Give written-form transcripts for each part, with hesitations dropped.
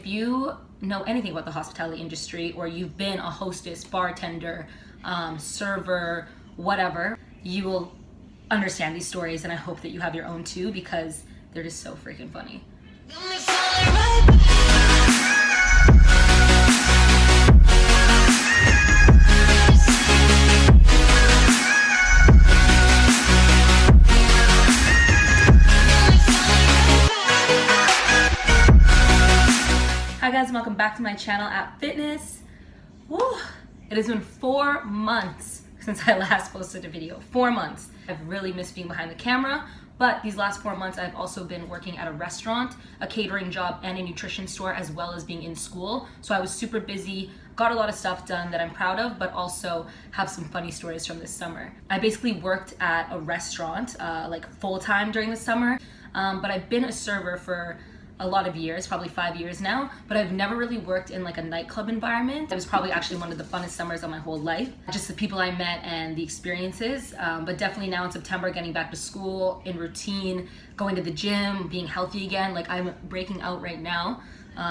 If you know anything about the hospitality industry, or you've been a hostess, bartender, server, whatever, you will understand these stories, and I hope that you have your own too, because they're just so freaking funny. Hi guys, and welcome back to my channel at Fitness. Woo! It has been 4 months since I last posted a video. 4 months. I've really missed being behind the camera, but these last 4 months I've also been working at a restaurant, a catering job, and a nutrition store, as well as being in school. So I was super busy, got a lot of stuff done that I'm proud of, but also have some funny stories from this summer. I basically worked at a restaurant like full-time during the summer, but I've been a server for a lot of years, probably 5 years now, but I've never really worked in like a nightclub environment. It was probably actually one of the funnest summers of my whole life. Just the people I met and the experiences, but definitely now in September, getting back to school, in routine, going to the gym, being healthy again. Like, I'm breaking out right now,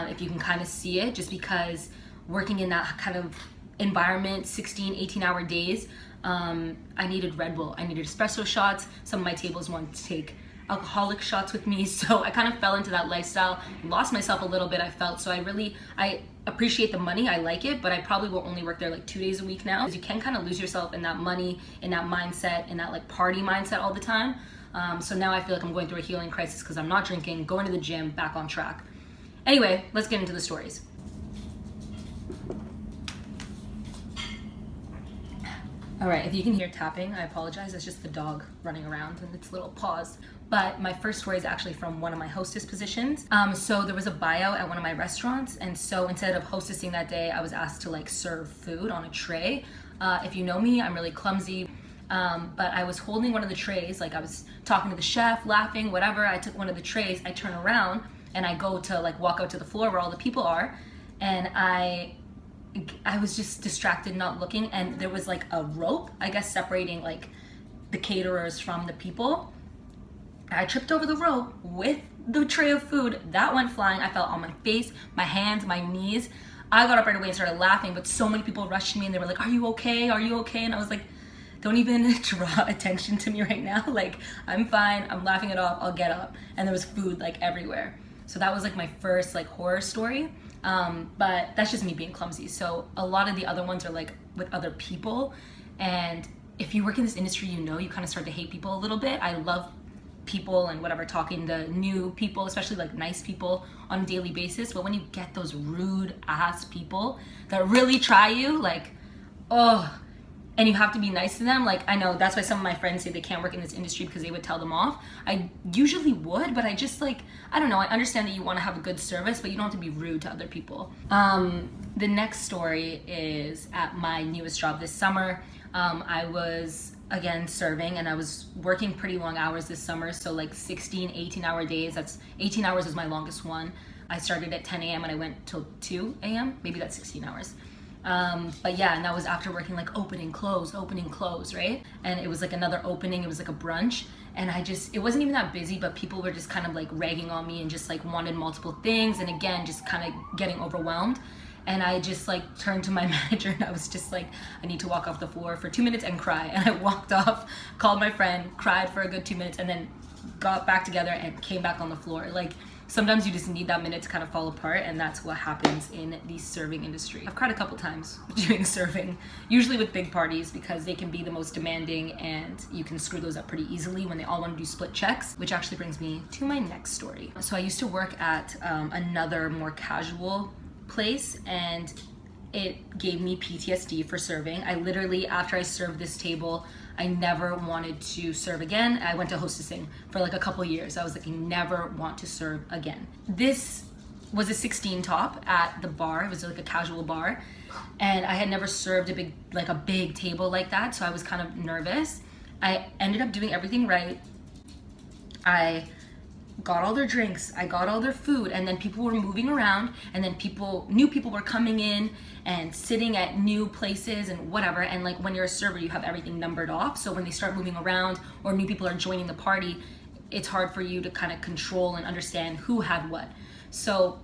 if you can kind of see it, just because working in that kind of environment, 16, 18-hour days, I needed Red Bull, I needed espresso shots. Some of my tables wanted to take alcoholic shots with me, so I kind of fell into that lifestyle, lost myself a little bit, I felt. So I appreciate the money, I like it, but I probably will only work there like 2 days a week now, because you can kind of lose yourself in that money, in that mindset, in that like party mindset all the time. So now I feel like I'm going through a healing crisis because I'm not drinking, going to the gym, back on track. Anyway, let's get into the stories. All right, if you can hear tapping, I apologize. It's just the dog running around and its little paws. But my first story is actually from one of my hostess positions. So there was a buyout at one of my restaurants, and so instead of hostessing that day, I was asked to like serve food on a tray. If you know me, I'm really clumsy. But I was holding one of the trays, like I was talking to the chef, laughing, whatever. I took one of the trays, I turn around, and I go to like walk out to the floor where all the people are, and I was just distracted, not looking, and there was like a rope, I guess, separating like the caterers from the people. I tripped over the rope with the tray of food. That went flying. I fell on my face, my hands, my knees. I got up right away and started laughing, but so many people rushed me and they were like, "Are you okay? Are you okay?" And I was like, don't even draw attention to me right now. Like, I'm fine, I'm laughing it off, I'll get up. And there was food like everywhere. So that was like my first like horror story. But that's just me being clumsy. So a lot of the other ones are like with other people. And if you work in this industry, you know, you kind of start to hate people a little bit. I love people and whatever, talking to new people, especially like nice people on a daily basis. But when you get those rude ass people that really try you, like, oh, and you have to be nice to them. Like, I know that's why some of my friends say they can't work in this industry because they would tell them off. I usually would, but I just like, I don't know, I understand that you want to have a good service, but you don't have to be rude to other people. The next story is at my newest job this summer. I was again serving, and I was working pretty long hours this summer, so like 16, 18-hour days. That's 18 hours is my longest one. I started at 10 a.m. and I went till 2 a.m. Maybe that's 16 hours. But yeah, and that was after working like opening, close, right? And it was like another opening, it was like a brunch, and it wasn't even that busy, but people were just kind of like ragging on me and just like wanted multiple things, and again, just kind of getting overwhelmed. And I just like turned to my manager and I was just like, I need to walk off the floor for 2 minutes and cry. And I walked off, called my friend, cried for a good 2 minutes, and then got back together and came back on the floor. Like, sometimes you just need that minute to kind of fall apart, and that's what happens in the serving industry. I've cried a couple times doing serving, usually with big parties, because they can be the most demanding and you can screw those up pretty easily when they all want to do split checks, which actually brings me to my next story. So I used to work at another more casual place, and it gave me PTSD for serving. I literally, after I served this table, I never wanted to serve again. I went to hostessing for like a couple years. I was like, I never want to serve again. This was a 16 top at the bar. It was like a casual bar, and I had never served a big table like that, so I was kind of nervous. I ended up doing everything right. I got all their drinks, I got all their food, and then people were moving around, and then new people were coming in and sitting at new places and whatever. And like, when you're a server, you have everything numbered off, so when they start moving around or new people are joining the party, it's hard for you to kind of control and understand who had what. So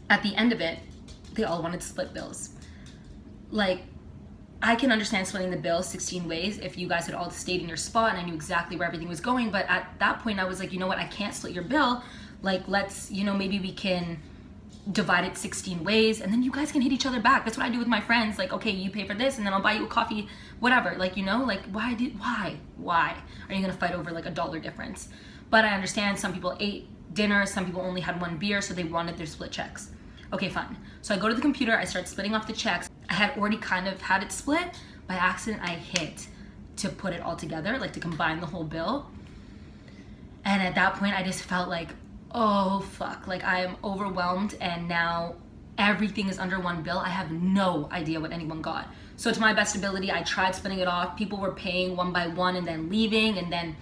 At the end of it, they all wanted to split bills. Like, I can understand splitting the bill 16 ways if you guys had all stayed in your spot and I knew exactly where everything was going. But at that point, I was like, you know what? I can't split your bill. Like, let's, maybe we can divide it 16 ways and then you guys can hit each other back. That's what I do with my friends. Like, okay, you pay for this and then I'll buy you a coffee, whatever. Like, like, why are you gonna fight over like $1 difference? But I understand some people ate dinner, some people only had one beer, so they wanted their split checks. Okay, fine. So I go to the computer, I start splitting off the checks. I had already kind of had it split. By accident, I hit to put it all together, like to combine the whole bill. And at that point, I just felt like, oh fuck, like I am overwhelmed and now everything is under one bill. I have no idea what anyone got. So to my best ability, I tried splitting it off. People were paying one by one and then leaving and then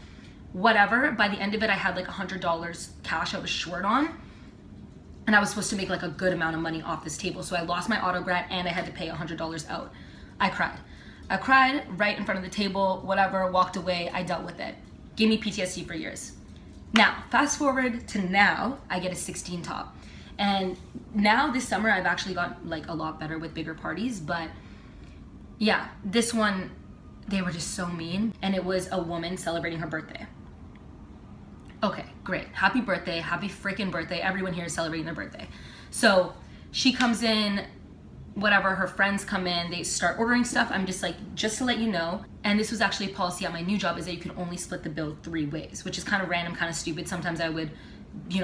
whatever. By the end of it, I had like $100 cash I was short on. And I was supposed to make like a good amount of money off this table. So I lost my auto grad and I had to pay $100 out. I cried right in front of the table, whatever, walked away. I dealt with it. Gave me PTSD for years. Now, fast forward to now, I get a 16 top. And now this summer, I've actually got like a lot better with bigger parties. But yeah, this one, they were just so mean. And it was a woman celebrating her birthday. Okay, great. Happy birthday. Happy freaking birthday. Everyone here is celebrating their birthday. So she comes in, whatever, her friends come in, they start ordering stuff. I'm just like, just to let you know. And this was actually a policy at my new job, is that you can only split the bill 3 ways, which is kind of random, kind of stupid. Sometimes I would,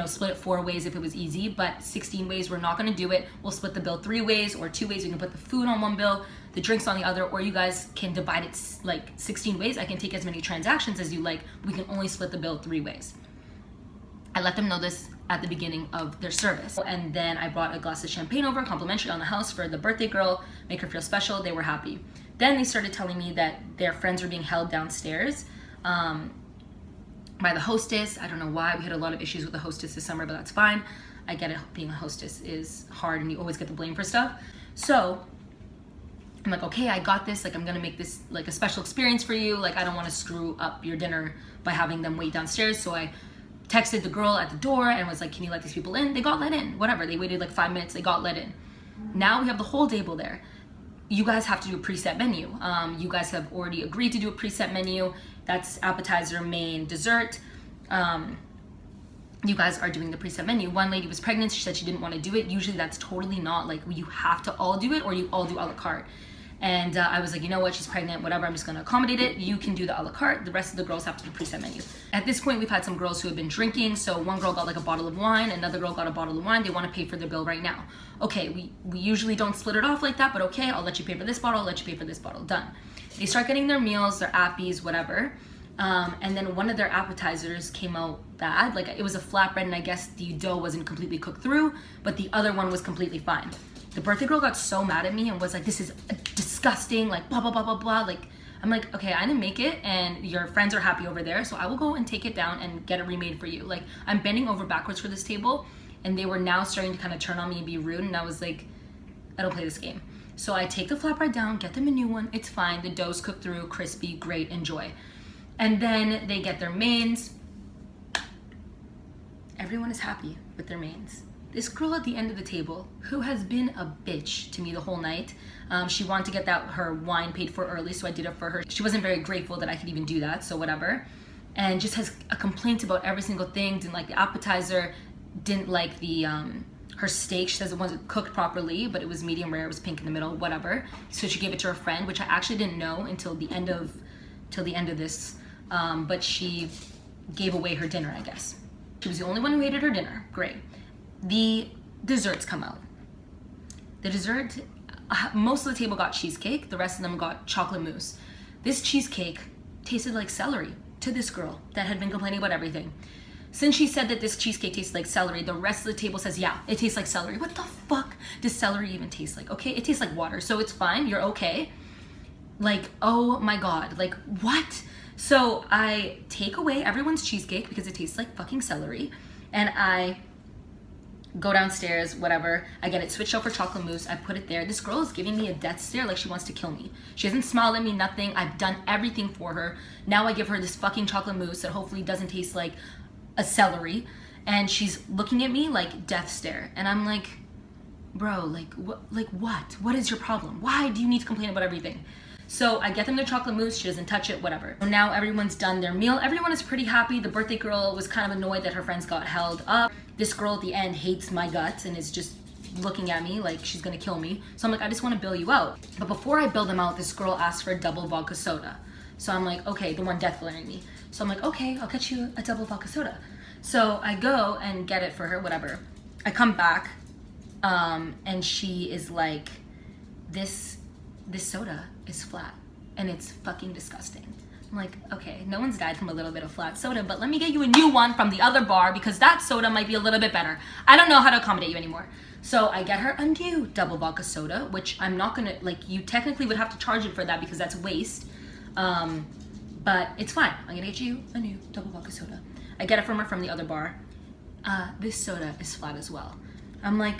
split it 4 ways if it was easy, but 16 ways, we're not gonna do it. We'll split the bill 3 ways or 2 ways. We can put the food on one bill, the drinks on the other, or you guys can divide it like 16 ways. I can take as many transactions as you like. We can only split the bill 3 ways. I let them know this at the beginning of their service. And then I brought a glass of champagne over, complimentary on the house for the birthday girl, make her feel special. They were happy. Then they started telling me that their friends were being held downstairs by the hostess. I don't know why. We had a lot of issues with the hostess this summer, but that's fine. I get it. Being a hostess is hard and you always get the blame for stuff. So I'm like, okay, I got this. Like, I'm gonna make this like a special experience for you. Like, I don't want to screw up your dinner by having them wait downstairs. So I texted the girl at the door and was like, can you let these people in? They got let in, whatever. They waited like 5 minutes, they got let in. Now we have the whole table there. You guys have to do a preset menu. You guys have already agreed to do a preset menu. That's appetizer, main, dessert. You guys are doing the preset menu. One lady was pregnant, she said she didn't want to do it. Usually that's totally not like, you have to all do it or you all do a la carte. And I was like, you know what, she's pregnant, whatever, I'm just gonna accommodate it. You can do the a la carte, the rest of the girls have to do preset menu. At this point, we've had some girls who have been drinking, so one girl got like a bottle of wine, another girl got a bottle of wine, they wanna pay for their bill right now. Okay, we usually don't split it off like that, but okay, I'll let you pay for this bottle, I'll let you pay for this bottle, done. They start getting their meals, their appies, whatever, and then one of their appetizers came out bad, like it was a flatbread and I guess the dough wasn't completely cooked through, but the other one was completely fine. The birthday girl got so mad at me and was like, this is disgusting, like blah, blah, blah, blah, blah. Like, I'm like, okay, I didn't make it and your friends are happy over there, so I will go and take it down and get it remade for you. Like, I'm bending over backwards for this table and they were now starting to kind of turn on me and be rude, and I was like, I don't play this game. So I take the flatbread down, get them a new one, it's fine, the dough's cooked through, crispy, great, enjoy. And then they get their mains. Everyone is happy with their mains. This girl at the end of the table, who has been a bitch to me the whole night, she wanted to get her wine paid for early, so I did it for her. She wasn't very grateful that I could even do that, so whatever. And just has a complaint about every single thing, didn't like the appetizer, didn't like the her steak. She says it wasn't cooked properly, but it was medium rare, it was pink in the middle, whatever. So she gave it to her friend, which I actually didn't know until the end of this, but she gave away her dinner, I guess. She was the only one who hated her dinner, great. The desserts come out. The dessert, most of the table got cheesecake, the rest of them got chocolate mousse. This cheesecake tasted like celery to this girl that had been complaining about everything. Since she said that this cheesecake tastes like celery, the rest of the table says, yeah, it tastes like celery. What the fuck does celery even taste like? Okay, it tastes like water, so it's fine, you're okay. Like, oh my God, like what? So I take away everyone's cheesecake because it tastes like fucking celery, and I go downstairs, whatever, I get it switched out for chocolate mousse, I put it there. This girl is giving me a death stare like she wants to kill me. She hasn't smiled at me, nothing. I've done everything for her. Now I give her this fucking chocolate mousse that hopefully doesn't taste like a celery, and she's looking at me like death stare. And I'm like, bro, like what is your problem? Why do you need to complain about everything? So I get them their chocolate mousse, she doesn't touch it, whatever. So now everyone's done their meal. Everyone is pretty happy. The birthday girl was kind of annoyed that her friends got held up. This girl at the end hates my guts and is just looking at me like she's gonna kill me. So I'm like, I just wanna bill you out. But before I bill them out, this girl asked for a double vodka soda. So I'm like, okay, the one death glaring me. So I'm like, okay, I'll get you a double vodka soda. So I go and get it for her, whatever. I come back, and she is like, this soda is flat and it's fucking disgusting. I'm like, okay, no one's died from a little bit of flat soda, but let me get you a new one from the other bar because that soda might be a little bit better. I don't know how to accommodate you anymore. So I get her a new double vodka soda, which I'm not gonna, like, you technically would have to charge it for that because that's waste. But it's fine. I'm gonna get you a new double vodka soda. I get it from her from the other bar. This soda is flat as well. I'm like,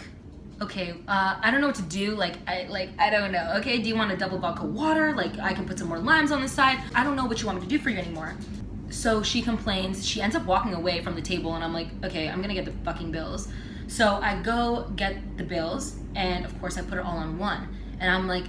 okay, I don't know what to do. I don't know. Okay, do you want a double vodka water? Like, I can put some more limes on the side. I don't know what you want me to do for you anymore. So she complains. She ends up walking away from the table, and I'm like, okay, I'm gonna get the fucking bills. So I go get the bills, and of course I put it all on one. And I'm like,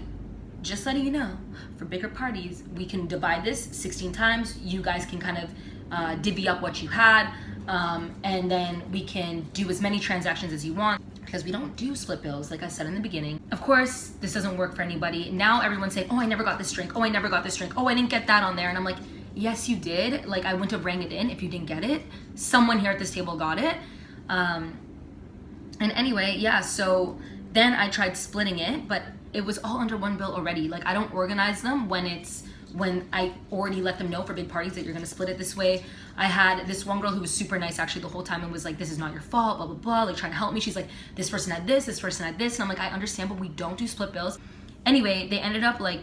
just letting you know, for bigger parties, we can divide this 16 times. You guys can kind of divvy up what you had, and then we can do as many transactions as you want. Because we don't do split bills, like I said in the beginning. Of course, this doesn't work for anybody. Now everyone's saying, oh, I never got this drink. Oh, I never got this drink. Oh, I didn't get that on there. And I'm like, yes, you did. Like, I wouldn't have rang it in if you didn't get it. Someone here at this table got it. And anyway, yeah, so then I tried splitting it, but it was all under one bill already. Like, I don't organize them when I already let them know for big parties that you're gonna split it this way. I had this one girl who was super nice actually the whole time and was like, this is not your fault, blah, blah, blah, like trying to help me. She's like, this person had this person had this. And I'm like, I understand, but we don't do split bills. Anyway, they ended up like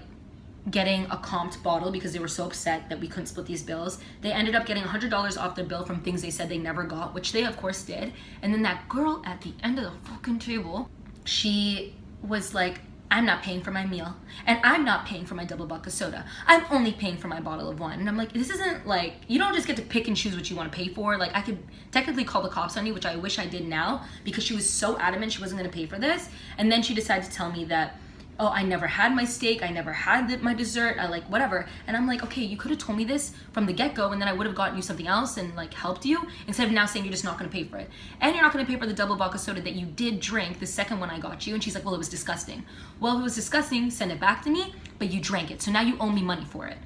getting a comped bottle because they were so upset that we couldn't split these bills. They ended up getting $100 off their bill from things they said they never got, which they of course did. And then that girl at the end of the fucking table, she was like, I'm not paying for my meal, and I'm not paying for my double vodka soda. I'm only paying for my bottle of wine. And I'm like, this isn't like, you don't just get to pick and choose what you want to pay for. Like, I could technically call the cops on you, which I wish I did now, because she was so adamant she wasn't going to pay for this. And then she decided to tell me that, oh, I never had my steak, I never had my dessert, I like whatever. And I'm like, okay, you could have told me this from the get-go, and then I would have gotten you something else and like helped you, instead of now saying you're just not gonna pay for it. And you're not gonna pay for the double vodka soda that you did drink, the second one I got you. And she's like, well, it was disgusting. Well, if it was disgusting, send it back to me, but you drank it, so now you owe me money for it.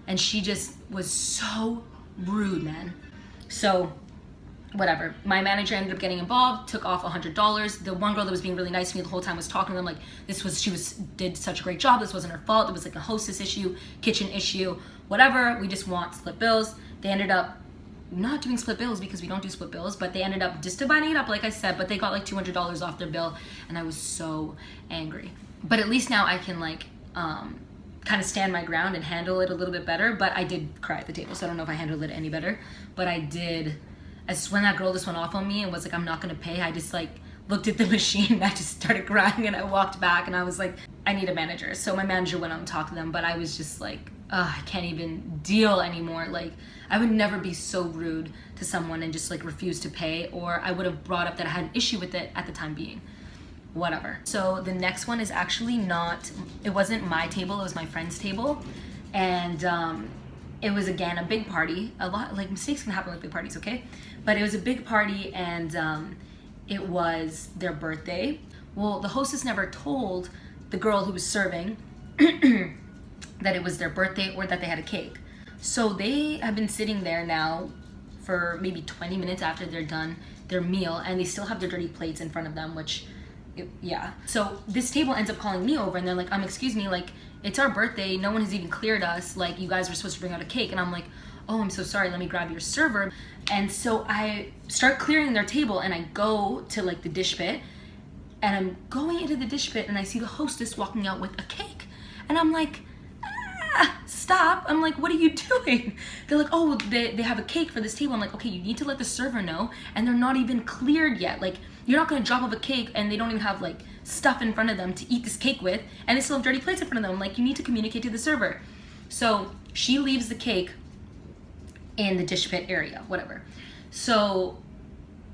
And she just was so rude, man. So whatever, my manager ended up getting involved, took off $100. The one girl that was being really nice to me the whole time was talking to them like she did such a great job, this wasn't her fault, it was like a hostess issue, kitchen issue, whatever, we just want split bills. They ended up not doing split bills because we don't do split bills, but they ended up just dividing it up like I said, but they got like $200 off their bill, and I was so angry. But at least now I can like kind of stand my ground and handle it a little bit better. But I did cry at the table, so I don't know if I handled it any better, but I did. As when that girl just went off on me and was like, I'm not gonna pay, I just like looked at the machine and I just started crying, and I walked back and I was like, I need a manager. So my manager went out and talked to them, but I was just like, I can't even deal anymore. Like, I would never be so rude to someone and just like refuse to pay, or I would have brought up that I had an issue with it at the time being. Whatever. So the next one is actually it wasn't my table, it was my friend's table. And it was again a big party. A lot, like, mistakes can happen with big parties, okay? But it was a big party, and it was their birthday. Well, the hostess never told the girl who was serving that it was their birthday or that they had a cake. So they have been sitting there now for maybe 20 minutes after they're done their meal, and they still have their dirty plates in front of them, which, yeah. So this table ends up calling me over, and they're like, excuse me, like, it's our birthday, no one has even cleared us, like, you guys were supposed to bring out a cake. And I'm like, oh, I'm so sorry, let me grab your server. And so I start clearing their table, and I go to like the dish pit, and I'm going into the dish pit, and I see the hostess walking out with a cake. And I'm like, stop. I'm like, what are you doing? They're like, oh, they have a cake for this table. I'm like, okay, you need to let the server know, and they're not even cleared yet. Like, you're not gonna drop off a cake and they don't even have like stuff in front of them to eat this cake with, and they still have dirty plates in front of them. Like, you need to communicate to the server. So she leaves the cake in the dish pit area, whatever. So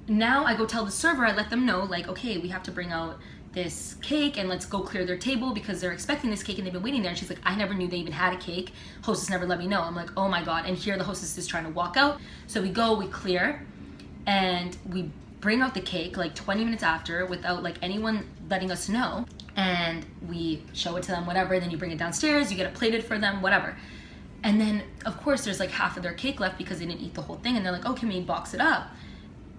now I go tell the server, I let them know like, okay, we have to bring out this cake and let's go clear their table because they're expecting this cake and they've been waiting there. And she's like, I never knew they even had a cake. Hostess never let me know. I'm like, oh my God. And here the hostess is trying to walk out. So we go, we clear, and we bring out the cake like 20 minutes after without like anyone letting us know. And we show it to them, whatever. Then you bring it downstairs, you get it plated for them, whatever. And then of course there's like half of their cake left because they didn't eat the whole thing. And they're like, oh, can we box it up?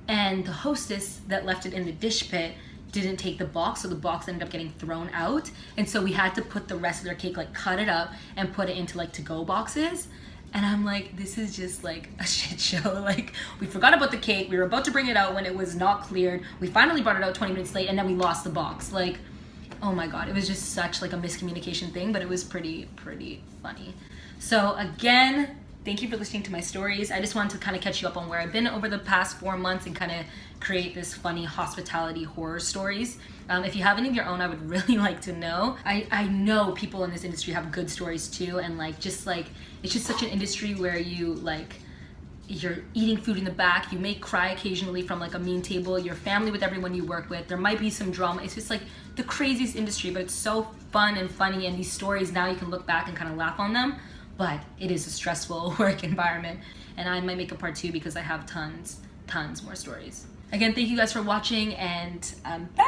And the hostess that left it in the dish pit didn't take the box, so the box ended up getting thrown out. And so we had to put the rest of their cake, like cut it up and put it into like to-go boxes. And I'm like, this is just like a shit show. Like, we forgot about the cake. We were about to bring it out when it was not cleared. We finally brought it out 20 minutes late and then we lost the box. Like, oh my God, it was just such like a miscommunication thing, but it was pretty funny. So again, thank you for listening to my stories. I just wanted to kind of catch you up on where I've been over the past 4 months and kind of create this funny hospitality horror stories. If you have any of your own, I would really like to know. I know people in this industry have good stories too, and like just like it's just such an industry where you like you're eating food in the back, you may cry occasionally from like a mean table, your family with everyone you work with, there might be some drama. It's just like the craziest industry, but it's so fun and funny, and these stories now you can look back and kind of laugh on them. But it is a stressful work environment, and I might make a part 2 because I have tons more stories. Again, thank you guys for watching, and I'm back.